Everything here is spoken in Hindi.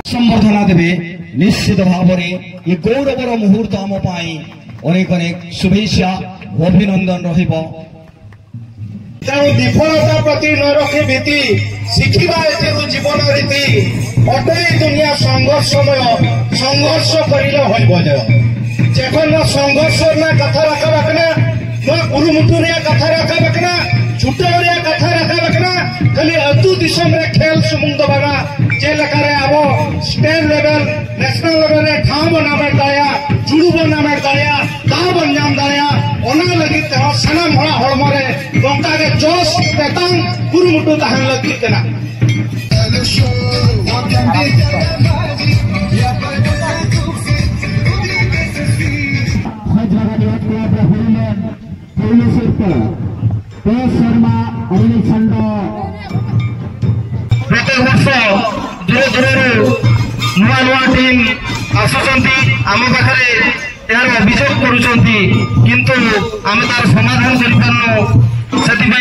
संबर्धना देवे निश्चित भाव में ये गौरवर मुहूर्त आम अनेक अनेक शुभेच्छा अभिनंदन रहिबो। विफलता प्रति न रखी भीति शिखा जीवन रीति अटे दुनिया संघर्षमय संघर्ष कर संघर्ष कथा रखा रखना गुरुमुटू कथा रखा रखना छुट्टा कथा रखा रखना खाली अतु दिसम रे खेल सुमुंग बना जेलकार अब स्टेट लेवल नेशनल लेवल रे ठाव बनावे दाया जुड़ू बनावे दाया गाँव बंजाम दाया ओना लगी सानाम हड़ा हड़म रे गंगा के जोश पेतांग गुरुमुटू तहन लगी केना प्रत्येक वर्ष दूर दूर नुआ नुआ टीम आसुंच आम पाखे यार अभियोग करुँच किंतु आम तार समाधान कर